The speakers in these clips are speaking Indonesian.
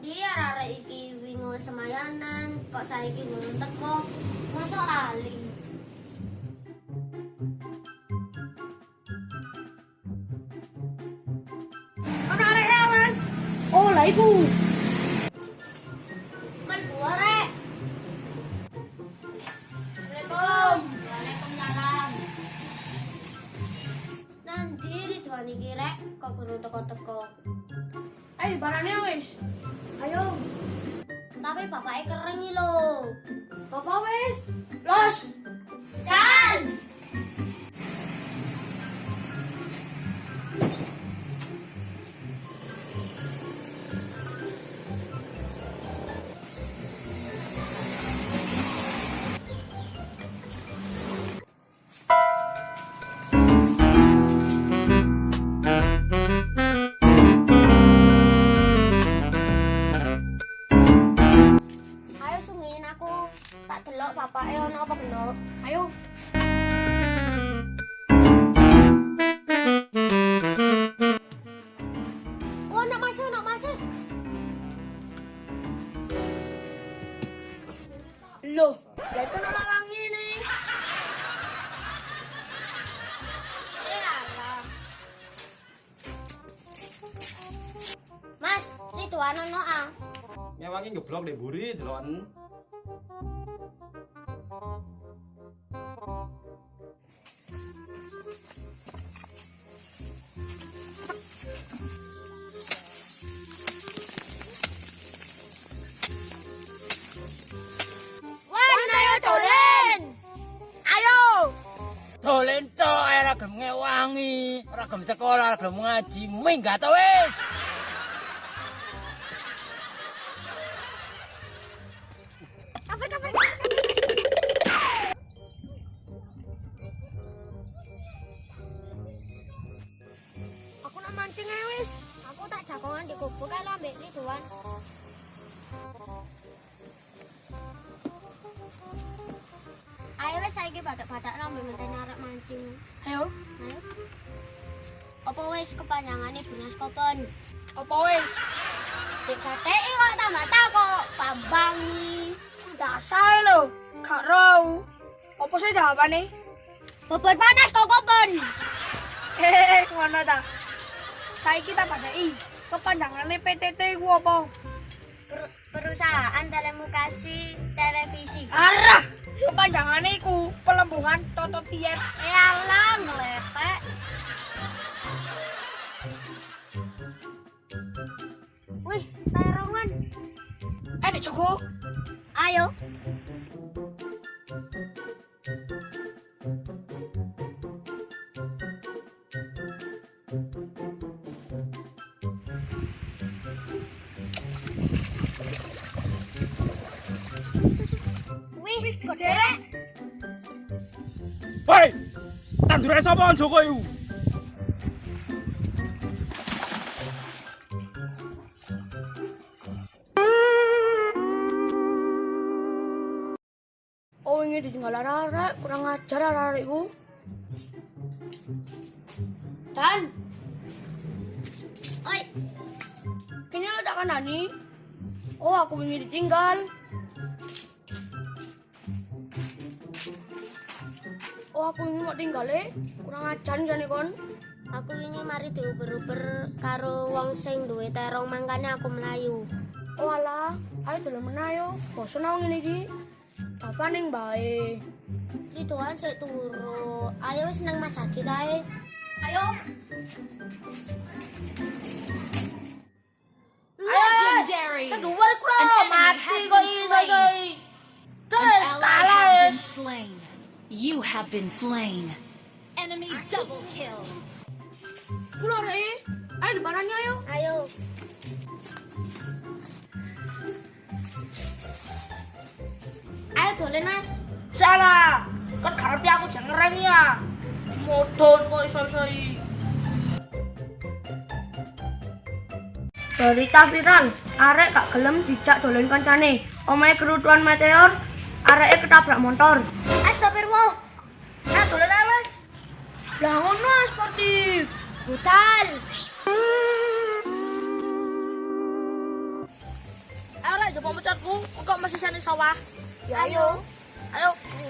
Ndi arek iki wingi semayanan kok saiki ngurung teko. Mosok ali. Ana arek ya, Mas. Oh, lah iku. Mlebu arek. Assalamualaikum. Waalaikumsalam. Nanti Ridwan iki rek kok guru teko-teko. Ayo barane wis. Ayo. Tapi bapaknya keren nih lo. Bapak wis. Los. Dan. Ayo sungguhin aku. Tak delok bapaknya ono apa belum? Ayo. Oh, nak masuk, nak masuk. Loh, lah itu orang ini. Iyalah. Mas, Ridwan ono ah. Ngewangi ngeblok deh buri delon. Wan, ayo dolen. Ayo. Dolen to ora gelem ngewangi, ora gelem sekolah, ora gelem ngaji, minggat to wis. Kafe. Aku nak mancing ae wis. Aku tak jagongan di gubuk ae lah mbek Ridwan. Ayo wis saiki badak-badak nang ngenteni arek mancing. Ayo. Ayo. Apa wis kepanjangane Benas Kopen? Apa wis? Dikateki kok tambah kok pambangi. Dasar lo. Gak rau. Apa sih jawabane? Bobot panas kok Kopen. Ngono ta. Saiki tak padai. Kepanjangane PTT ku apa? Perusahaan Telekomunikasi Televisi. Arah. Kepanjangane iku Pelembungan Toto Tiet. Elah nglepek. Wih, terongan. Nek Joko. Ayo. Wih, kok derek? Hei! Tandurane sapa Joko iku? Oh, ini ditinggal arek, kurang ajar arek iku. Dan. Oi, Kini lo tak kandani. Oh, aku ingin ditinggal. Oh, aku ingin mau tinggal kurang ajar jane kon. aku ini mari diuber-uber karo wong sing duwe terong mangkane aku melayu. Oh alah, ayo dolen menayo. Bosan aku ngene iki. Apa ning bae. Ridwan sik turu. Ayo wis nang Mas Hadi kae. Ayo. Legendary. Kedua iku lho, An enemy mati has kok been iso slain. soi. An Terus ally kalah has been wis. slain. You have been slain. Enemy double kill. Kulo rek. Ayo dibarani ayo. Ayo. Ayo dolen Mas. Salah. Kan gak ngerti aku jangan ngereng ya. Modon kok iso-isoi. Berita viral, arek gak gelem dijak dolen kancane. Omahe kerusuhan meteor, areke ketabrak motor. Astagfirullah. Dolen ae wis. Lah ngono sportif. Brutal. Ayo rek jebok mecotku, kok masih sane sawah. Ya ayo. Ayo. Ayo.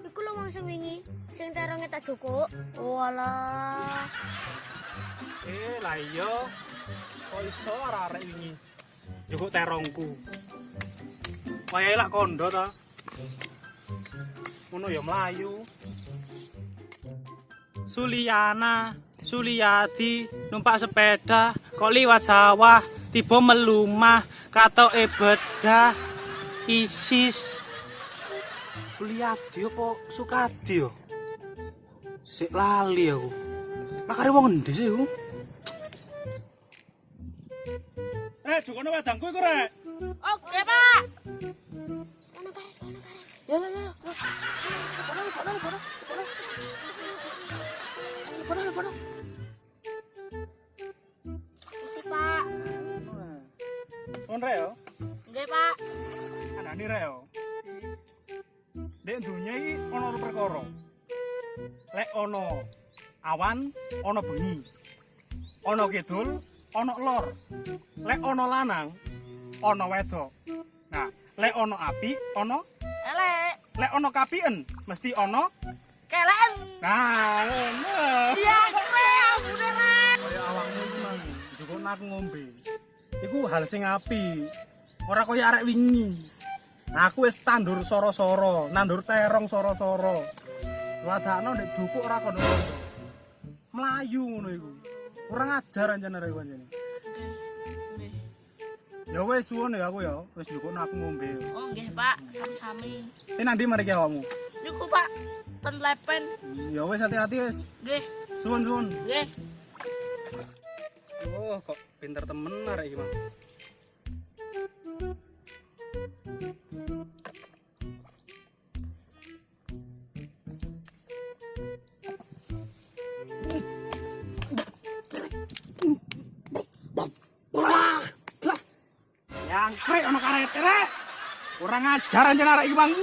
Iku lho wong sing wingi, sing teronge tak jukuk. Oh alah. Lah iya. Kok iso arek wingi. Jukuk terongku. Wayahe lak kondo ta. Ngono ya mlayu. Suliana, Suliati numpak sepeda kok liwat sawah tiba melumah katoke bedah Isis. Suliati apa Sukadi yo? Sik lali aku. Makare wong endi sih iku? Jukono wedangku iku rek. Oke, Pak. Ya. Ngerti, Pak. On rek yo. Nggih, Pak. Anane rek yo. Dek dunya iki ana perkara. Lek ana awan, ana bengi. Ana kidul, ana lor. Lek ana lanang, ana wedok. Nah, lek ana api, ana Elek. lek ana kapien, mesti ana. Kelen. Nah, ngono. Siang rek, ampun rek. Kaya awakmu iki mang, njukuk aku ngombe. Iku hal sing apik. Ora kaya arek wingi. Nah, aku wis tandur soro-soro, nandur terong soro-soro. Wadakno ndek jukuk ora kono. Mlayu ngono iku. Ora ngajar anjen arek pancene. Ya wis suwun ya aku ya, wis njukuk aku ngombe. Oh nggih, Pak. Sami-sami. Nang ndi mari ki awakmu? Niku, Pak. Ten lepen. Ya wis hati-hati wis. Nggih. Suwun-suwun. Nggih. Oh, kok pinter temen arek iki, Mang. Yang krek ana karet rek. Ora ngajar anjen arek iki, Mang.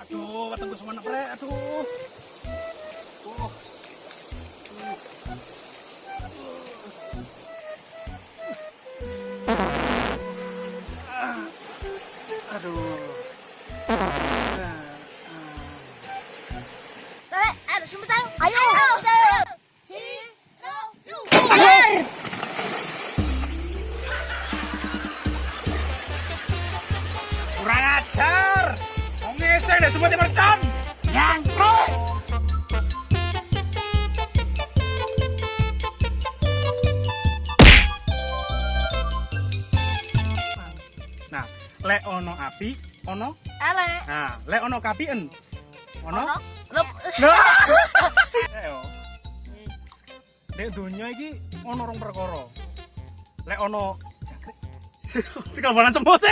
Aduh, wetengku semenek rek. Aduh. Oh. Aduh. Kurang ajar. Wong ngesek nek semut mercon. Nyangkruk. Nah, lek ono api, ono. Elek. Nah, lek ono kapien, ono. Lep. Ayo. Nek donya iki ono rong perkara. Lek ono jangkrik. Tekan balan semut.